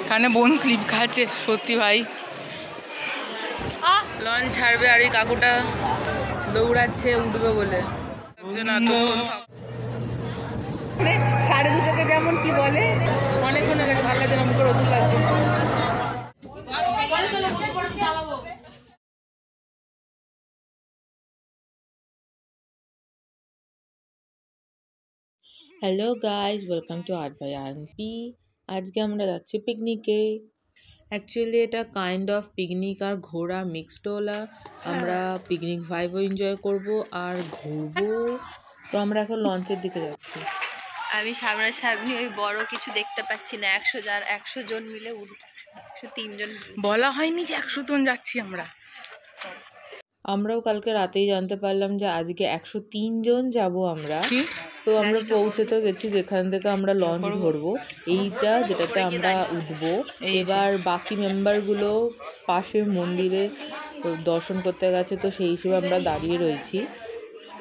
এখানে বোন স্লিপ খাচ্ছে সত্যি ভাই। লঞ্চ ছাড়বে আর এই কাকুটা দৌড়াচ্ছে উঠবে বলে। 2:30 যেমন কি বলে অনেকক্ষণ হয়ে গেছে, ভালো লাগছে না, মুখে রোদুর লাগছে। Hello guys, welcome to art by RP. আজকে আমরা যাচ্ছি পিকনিকে। অ্যাকচুয়ালি এটা কাইন্ড অফ পিকনিক আর ঘোরা মিক্সড ওলা। আমরা পিকনিক ভাইবও এনজয় করব আর ঘুরবো। তো আমরা এখন লঞ্চের দিকে যাচ্ছি। আমি সামনাসামনি ওই বড় কিছু দেখতে পাচ্ছি না। 100 জন মিলে 103 জন বলা হয়নি যে 100 জন যাচ্ছি আমরা। আমরাও কালকে রাতেই জানতে পারলাম যে আজকে 103 জন যাব আমরা। তো আমরা পৌঁছে তো গেছি যেখান থেকে আমরা লঞ্চ ধরবো, এইটা যেটাতে আমরা উঠবো। এবার বাকি মেম্বারগুলো পাশে মন্দিরে দর্শন করতে গেছে, তো সেই হিসেবে আমরা দাঁড়িয়ে রয়েছি।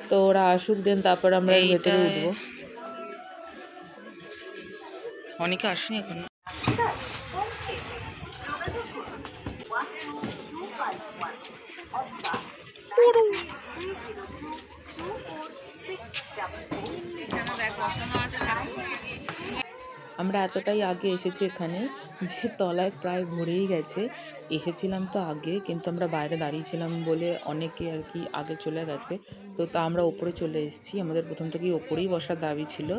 তো ওরা আসুক, দেন তারপর আমরা ভেতরে উঠবো। অনেকে আসেনি এখন। আমরা এতটাই আগে এসেছি এখানে যে তলায় প্রায় ভরেই গেছে। এসেছিলাম তো আগে, কিন্তু আমরা বাইরে দাঁড়িয়েছিলাম বলে অনেকে আর কি আগে চলে গেছে। তো আমরা ওপরে চলে এসেছি। আমাদের প্রথম থেকেই ওপরেই বসার দাবি ছিল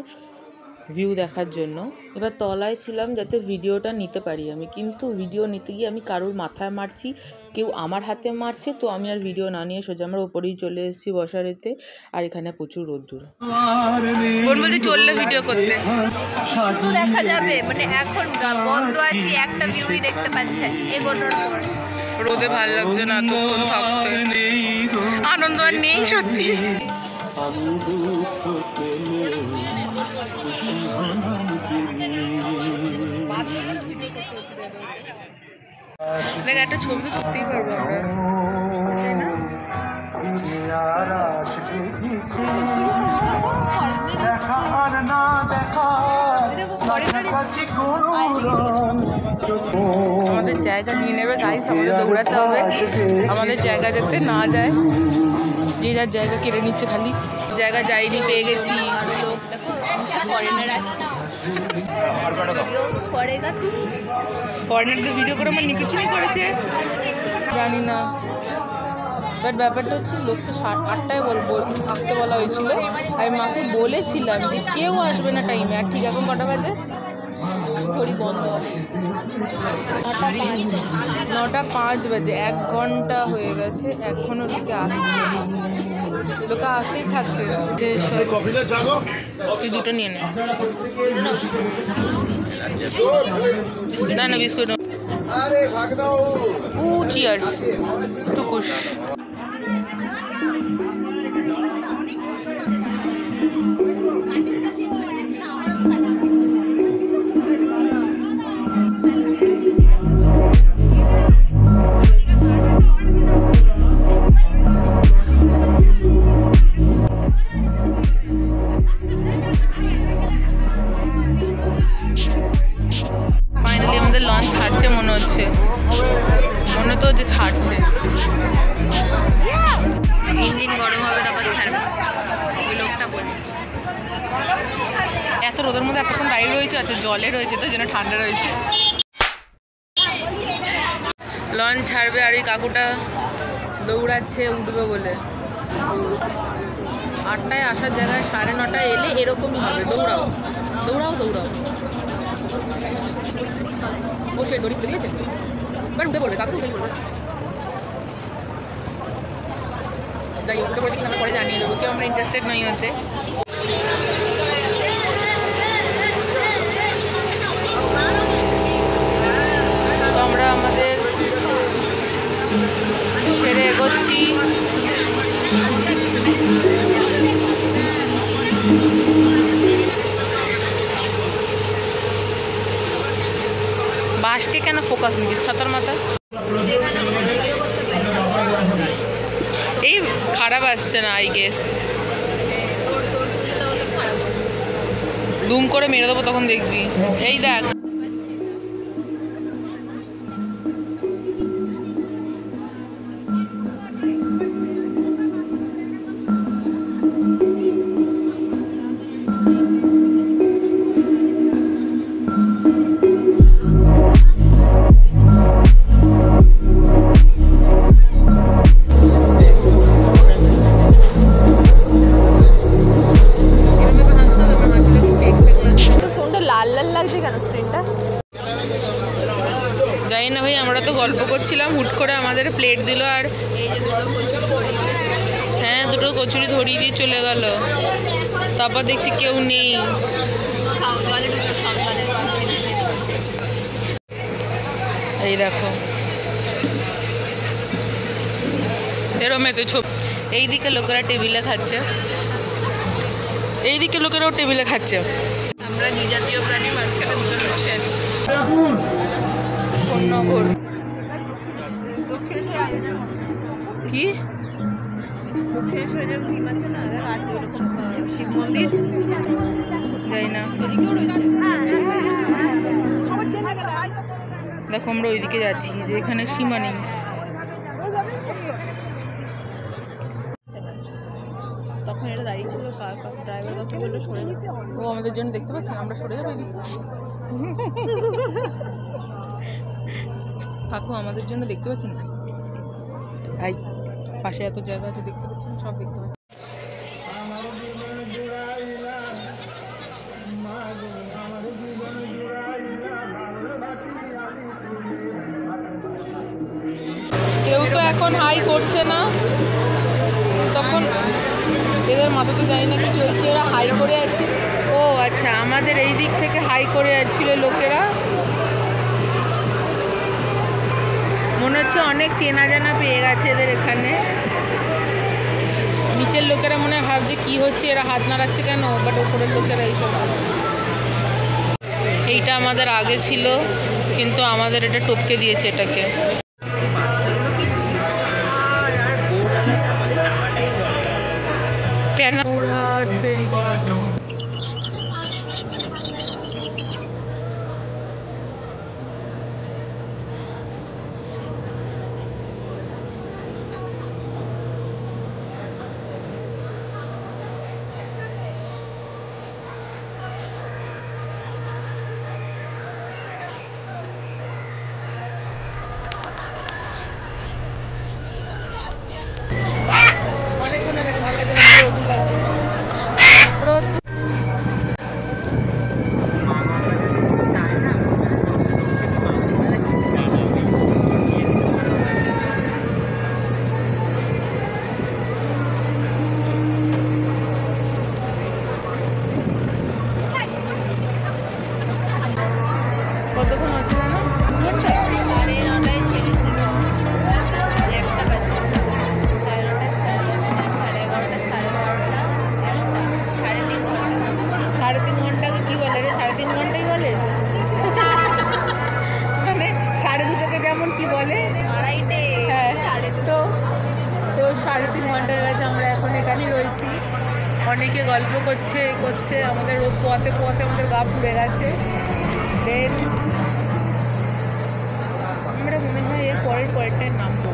ভিউ দেখার জন্য। এবার তলায় ছিলাম যাতে ভিডিওটা নিতে পারি আমি, কিন্তু ভিডিও নিতে গিয়ে আমি কারোর মাথায় মারছি, কেউ আমার হাতে মারছে, তো আমি আর ভিডিও না নিয়ে সোজা আমরা ওপরেই চলে এসেছি বসার এতে। আর এখানে প্রচুর রোদ্দুর। বোন বলতে চললে ভিডিও করতে শুধু দেখা যাবে, মানে এখন বন্ধ আছে, একটা ভিউই দেখতে পাচ্ছে এগোনোর পর। রোদে ভালো লাগছে না এতক্ষণ থাকতে, আনন্দ আর নেই সত্যি। দেখ একটা ছবি তো তুলতেই পারবো আমরা, আমাদের জায়গা নিয়ে নেবে গাইস, আমাদের দৌড়াতে হবে আমাদের জায়গা যাতে না যায়। যে যার জায়গা কেড়ে নিচ্ছে, খালি জায়গা যায়নি, পেয়ে গেছি। ফরেনারদের ভিডিও করে আমার কিছুই করেছে জানি না, বাট ব্যাপারটা হচ্ছে লোককে 8টায় আসতে বলা হয়েছিল। আমি মাকে বলেছিলাম যে কেউ আসবে না টাইমে, আর ঠিক এখন কটা বাজে? ঘড়ি বন্ধ হবে 9:05 বাজে, 1 ঘন্টা হয়ে গেছে, এখনো লোকে আসছে, লোকে আসতেই থাকছে। তুই দুটো নিয়ে নে। না না বিস্কুট। চিয়ার্স টুকুস। ফাইনালি আমাদের লঞ্চ ছাড়ছে মনে হচ্ছে, মনে তো হচ্ছে ছাড়ছে। ইঞ্জিন গরম হবে তারপর ছাড়বে, ওই লোকটা বলে। এত রোদের মধ্যে এতক্ষণ দাঁড়িয়ে রয়েছে, আচ্ছা জলে রয়েছে তো যেন ঠান্ডা রয়েছে। লঞ্চ ছাড়বে আর এই কাকুটা দৌড়াচ্ছে উঠবে বলে। 8টায় আসার জায়গায় 9:30 এলে এরকমই হবে। দৌড়াও দৌড়াও দৌড়াও। বসে দড়ি খুলে দিয়েছে, এবার উঠে পড়বে, কাকু উঠেই পড়বে। যাই উঠে পড়ে দেখি, আমরা পরে জানিয়ে দেবো, কেউ আমরা ইন্টারেস্টেড নই হতে। তো আমরা আমাদের ছেড়ে এগোচ্ছি। বাসকে কেন ফোকাস নিচ্ছিস ছাতার মাথা? এই খারাপ আসছে না আই গেস। দুম করে মেরে দেবো তখন দেখবি। এই দেখ জানি না ভাই, আমরা তো গল্প করছিলাম, হুট করে আমাদের প্লেট দিল আর হ্যাঁ দুটো কচুরি ধরিয়ে দিয়ে চলে গেল। তারপর দেখছি কেউ নেই। এই দেখো এরম তো ছোপ। এইদিকে লোকেরা টেবিলে খাচ্ছে, এইদিকে লোকেরাও টেবিলে খাচ্ছে। আমরা বিজাতীয় প্রাণীর মাঝখানে দুজন বসে আছি। নগর কি দক্ষিণেশ্বরে যে ভীম আছে না, শিব মন্দির যাই না, এদিকেও রয়েছে। দেখো আমরা ওইদিকে যাচ্ছি যে এখানে সীমা নেই। তখন এটা দাঁড়িয়ে ছিল, ড্রাইভার কাছে বললো সরে যাবে। ও আমাদের জন্য দেখতে পাচ্ছেন, আমরা সরে যাবো এদিকে। কাকু আমাদের জন্য দেখতে পাচ্ছেন না ভাই, পাশে এত জায়গা আছে দেখতে পাচ্ছেন, সব দেখতে পাচ্ছেন। কেউ তো এখন হাই করছে না, তখন এদের মাথাতে যাই না কি চলছে, এরা হাই করে আছে। ও আচ্ছা, আমাদের এই দিক থেকে হাই করে যাচ্ছিল লোকেরা। মনে হচ্ছে অনেক চেনা জানা পেয়ে গেছে এদের এখানে। নিচের লোকেরা মনে হয় ভাবছে কি হচ্ছে, এরা হাত নাড়াচ্ছে কেন, বাট উপরের লোকেরা এইসব ভাবছে। এইটা আমাদের আগে ছিল, কিন্তু আমাদের এটা টপকে দিয়েছে এটাকে। কতক্ষণ আছে জানো? সাড়ে 3 ঘন্টাকে কি বলে রে? 3.5 ঘন্টাই বলে, মানে 2:30 যেমন কি বলে আড়াইটে। হ্যাঁ তো 3.5 ঘন্টা হয়ে গেছে, আমরা এখন এখানেই রয়েছি। অনেকে গল্প করছে, আমাদের রোদ পোয়াতে আমাদের গা পুড়ে গেছে। দেন আমরা মনে হয় এর পরেরটায় নামবো।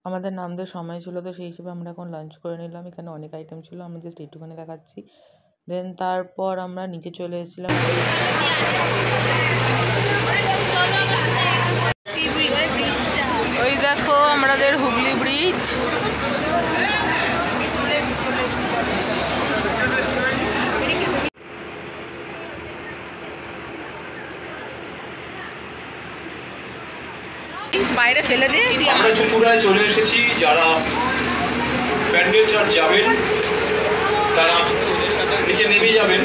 আমাদের নামদের সময় ছিল, তো সেই হিসেবে আমরা এখন লাঞ্চ করে নিলাম। এখানে অনেক আইটেম ছিল, আমি জাস্ট একটুখানি দেখাচ্ছি। দেন তারপর আমরা নিচে চলে এসেছিলাম। ওই দেখো আমাদের হুগলি ব্রিজ। বাইরে ফেলে দিয়ে আমরা চুচুড়ায় চলে এসেছি। যারা প্যান্ডেল চার্চ যাবেন তারা নিচে নেমে যাবেন,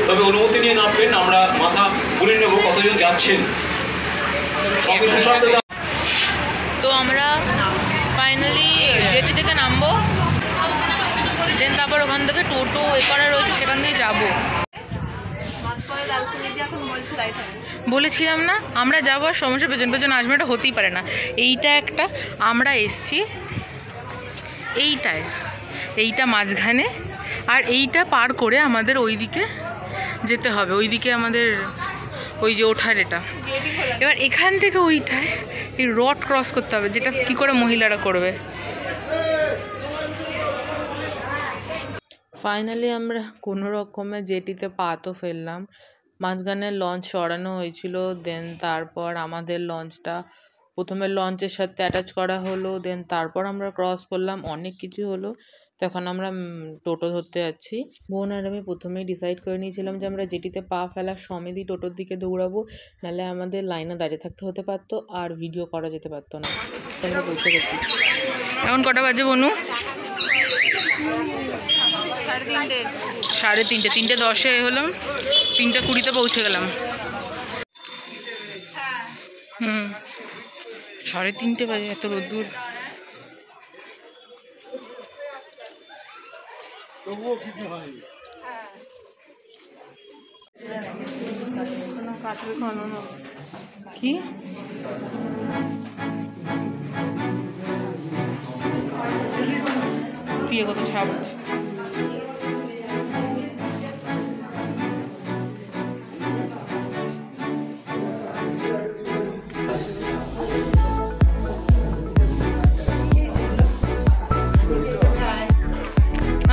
তবে অনুমতি নিয়ে নামবেন। আমরা মাথা ঘুরে নেব কতজন যাচ্ছেন। তো আমরা ফাইনালি জেটি থেকে নামবো, দেন তারপর ওখান থেকে টোটো করা রয়েছে, সেখান থেকে যাবো। বলেছিলাম না আমরা যাবো, আর সমস্যা পেছন আসবে, এটা হতেই পারে না। এইটা একটা আমরা এসছি এইটা মাঝখানে, আর এইটা পার করে আমাদের ওইদিকে যেতে হবে, ওইদিকে আমাদের ওই যে ওঠার এটা। এবার এখান থেকে ওইটায় এই রড ক্রস করতে হবে, যেটা কি করে মহিলারা করবে। ফাইনালি আমরা কোনো রকমে জেটিতে পা তো ফেললাম। মাঝখানে লঞ্চ সরানো হয়েছিল, দেন তারপর আমাদের লঞ্চটা প্রথমে লঞ্চের সাথে অ্যাটাচ করা হলো, দেন তারপর আমরা ক্রস করলাম, অনেক কিছু হলো। তো এখন আমরা টোটো ধরতে যাচ্ছি। বোন আর আমি প্রথমেই ডিসাইড করে নিয়েছিলাম যে আমরা জেটিতে পা ফেলার সমেতই টোটোর দিকে দৌড়াবো, নাহলে আমাদের লাইনে দাঁড়িয়ে থাকতে হতে পারতো আর ভিডিও করা যেতে পারতো না। তো আমরা পৌঁছে গেছি। এখন কটা বাজে বনু? 3:30। 3:10 হলাম, 3:20 পৌঁছে গেলাম। 3:30 বাজে, এত রোদ্দুর। কি তুই কত ছাপ আছে?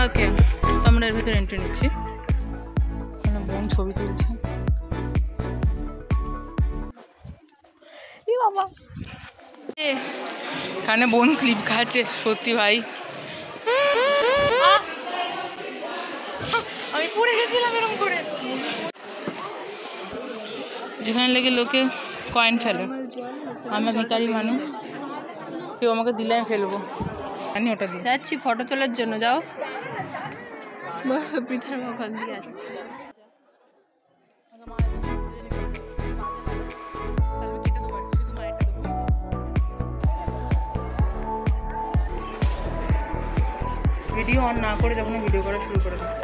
ওকে, আমরা এর ভিতরে এন্ট্রি নিচ্ছি। বোন ছবি তুলছে। এখানে বোন স্লিপ খাচ্ছে, সত্যি ভাই আমি পড়ে গেছিলাম এরকম করে। যেখানে লেগে লোকে কয়েন ফেলে, আমরা ভিখারি মানুষ, কেউ আমাকে দিলে আমি ফেলবো। আমি ওটা দিই। যাচ্ছি ফটো তোলার জন্য, যাও। বৃথার ওখান দিয়ে আসছে। ভিডিও অন না করে যখন ভিডিও করা শুরু করে দেয়।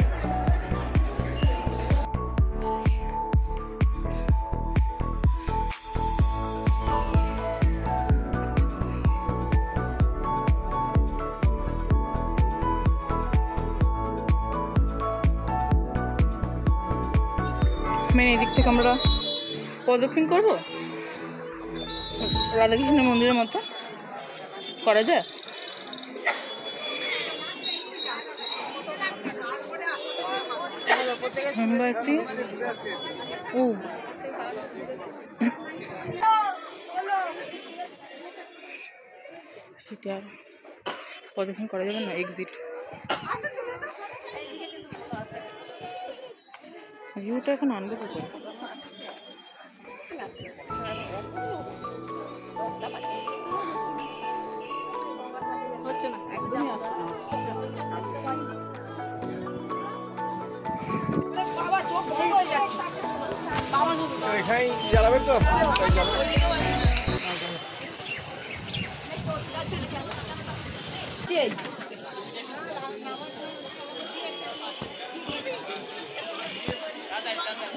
মেন এদিক থেকে আমরা প্রদক্ষিণ করবো রাধাকৃষ্ণ মন্দিরের মতো, করা যায়। মোমবাতি ও সেটা আর প্রদক্ষিণ করা যাবে না, এক্সিট। ভিউটা এখন আনবে কি করে? হচ্ছে না, একদমই আসছে না। এখানেই জ্বালাবেন তো?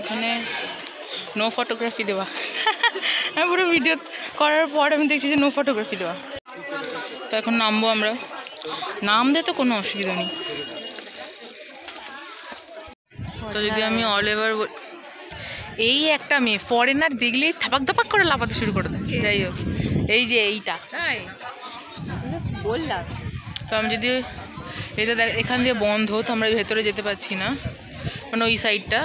এখানে নো ফটোগ্রাফি দেওয়া। আমি পুরো ভিডিও করার পর আমি দেখছি যে নো ফটোগ্রাফি দেওয়া। তো এখন নামবো আমরা, নামতে তো কোনো অসুবিধা নেই। তো যদি আমি অল এভার এই একটা মেয়ে ফরেনার দেখলেই থাপাক ধাপাক করে লাফাতে শুরু করে দেয়। যাই হোক, এই যে এইটা বললাম। তো আমি যদি এটা এখান দিয়ে বন্ধ, তো আমরা ভেতরে যেতে পারছি না, মানে ওই সাইডটা।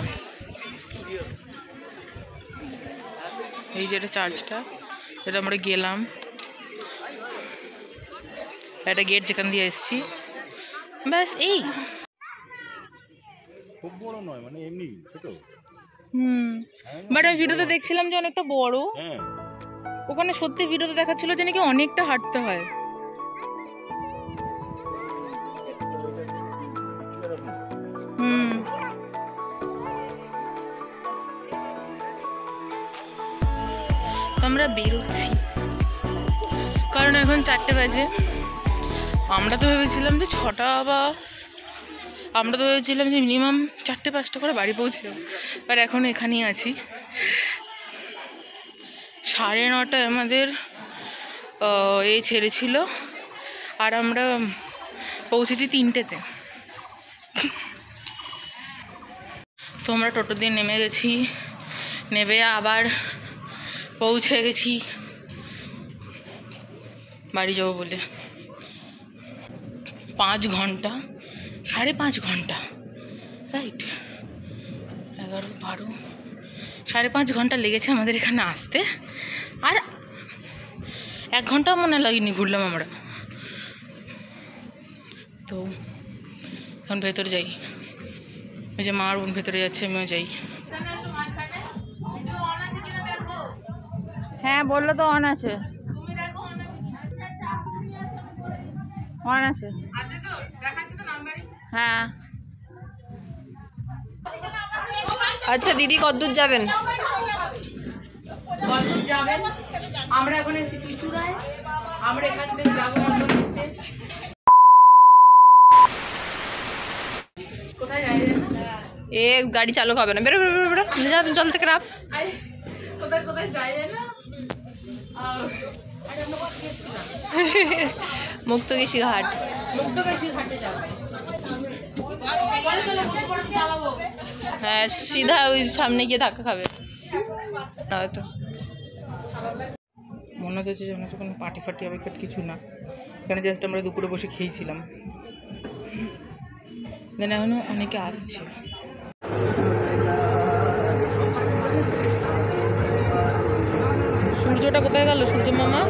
এই যে এটা চার্চটা, এটা আমরা গেলাম, একটা গেট যেখান দিয়ে এসছি, ব্যাস। এই খুব বড় নয়, মানে এমনি ছোট। বাট আমি ভিডিওতে দেখছিলাম যে অনেকটা বড়। হ্যাঁ, ওখানে সত্যি ভিডিওতে দেখাচ্ছিল যে নাকি অনেকটা হাঁটতে হয়। তো আমরা বেরোচ্ছি, কারণ এখন 4টে বাজে। আমরা তো ভেবেছিলাম যে 6টা বা আমরা তো ভেবেছিলাম যে মিনিমাম 4টে-5টা করে বাড়ি পৌঁছে যাবো, আর এখন এখানেই আছি। 9:30 আমাদের এই ছেড়েছিল, আর আমরা পৌঁছেছি 3টেতে। তো আমরা টোটো দিয়ে নেমে গেছি, নেমে আবার পৌঁছে গেছি বাড়ি যাবো বলে। 5 ঘন্টা, 5.5 ঘন্টা, রাইট, 11, 12, 5.5 ঘন্টা লেগেছে আমাদের এখানে আসতে। আর 1 ঘন্টাও মনে লাগেনি ঘুরলাম আমরা। তো এখন ভেতরে যাই, ওই যে মার বোন ভেতরে যাচ্ছে, আমিও যাই। হ্যাঁ বললো তো অন আছে, অন আছে। হ্যাঁ আচ্ছা দিদি কতদূর যাবেন? আমরা এখন এসেছি চুচুড়ায়, আমরা এখান থেকে যাবো এখন হচ্ছে কোথায় যাই এ গাড়ি চালু হবে না, বেরো বেরো বেরো বেরো, জল থেকে নাম। কোথায় কোথায় যাই না মুক্তকেশী ঘাট, মুক্তকেশী ঘাটে যাবো। হ্যাঁ সিধা ওই সামনে গিয়ে ধাক্কা খাবে হয়তো। মনে হচ্ছে যেন তো কোনো পার্টি ফার্টি হবে, কিছু না, এখানে জাস্ট আমরা দুপুরে বসে খেয়েছিলাম। দেন এখনও অনেকে আসছে। সূর্যটা কোথায় গেল সূর্য মামা?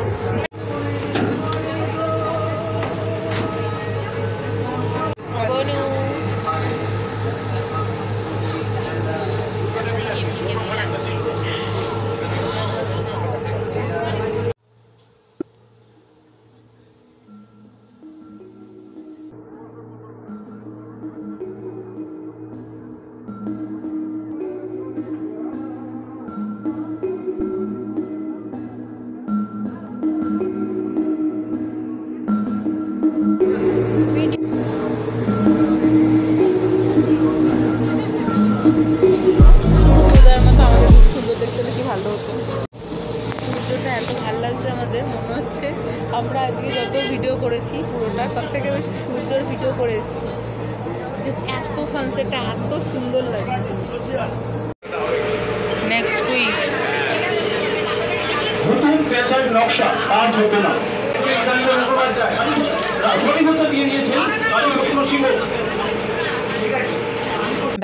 সূর্যটা এত ভালো লাগছে আমাদের, মনে হচ্ছে আমরা আজকে যত ভিডিও করেছি পুরোটা তার থেকে বেশি সূর্যের ভিডিও করে এসেছি। জাস্ট এত সানসেটটা এত সুন্দর লাগছে। Next quiz. নতুন পেশার নকশা কাজ হতো না, দিয়ে দিয়েছেন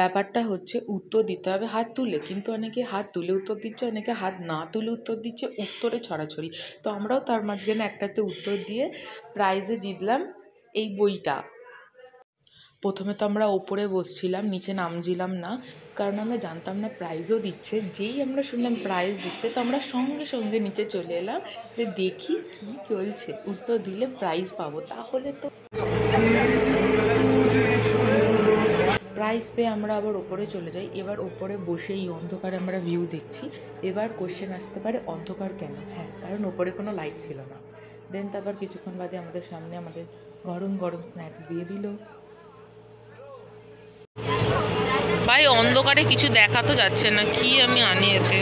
ব্যাপারটা হচ্ছে উত্তর দিতে হবে হাত তুলে, কিন্তু অনেকে হাত তুলে উত্তর দিচ্ছে, অনেকে হাত না তুলে উত্তর দিচ্ছে, উত্তরে ছড়াছড়ি। তো আমরাও তার মাঝখানে একটাতে উত্তর দিয়ে প্রাইজে জিতলাম এই বইটা। প্রথমে তো আমরা ওপরে বসছিলাম, নিচে নামছিলাম না, কারণ আমরা জানতাম না প্রাইজও দিচ্ছে। যেই আমরা শুনলাম প্রাইজ দিচ্ছে তো আমরা সঙ্গে সঙ্গে নিচে চলে এলাম যে দেখি কি চলছে, উত্তর দিলে প্রাইজ পাবো। তাহলে তো প্রাইজ পেয়ে আমরা আবার ওপরে চলে যাই। এবার ওপরে বসে এই অন্ধকারে আমরা ভিউ দেখছি। এবার কোশ্চেন আসতে পারে অন্ধকার কেন? হ্যাঁ, কারণ ওপরে কোনো লাইট ছিল না। দেন তারপর কিছুক্ষণ বাদে আমাদের সামনে আমাদের গরম গরম স্ন্যাক্স দিয়ে দিল। ভাই অন্ধকারে কিছু দেখা তো যাচ্ছে না, কি আমি আনি এতে?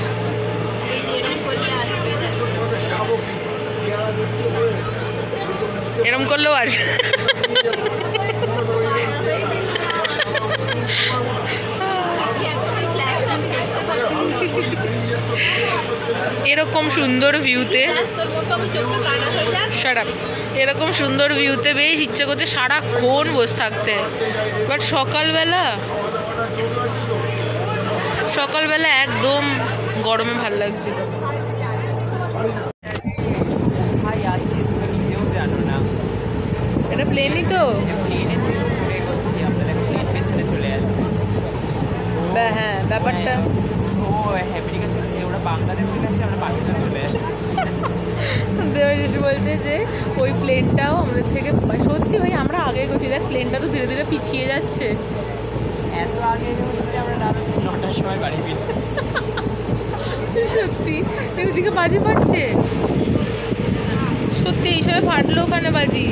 এরম করলেও আসবে। এরকম সুন্দর ভিউতে এরকম সুন্দর ভিউতে বেশ ইচ্ছে করছে সারাক্ষণ বসে থাকতে। বাট সকালবেলা একদম গরমে ভাল লাগছিল। এটা প্লেনই তো, হ্যাঁ ব্যাপারটা দেবাশিস বলছে যে ওই প্লেনটাও আমাদের থেকে, সত্যি ভাই আমরা আগে গেছি, দেখ প্লেনটা তো ধীরে ধীরে পিছিয়ে যাচ্ছে। এত আগে হচ্ছে আমরা রাত 9টার সময় বাড়ি ফিরছি। সত্যি এদিকে বাজি ফাটছে, সত্যি এই সময় ফাটলো ওখানে বাজি।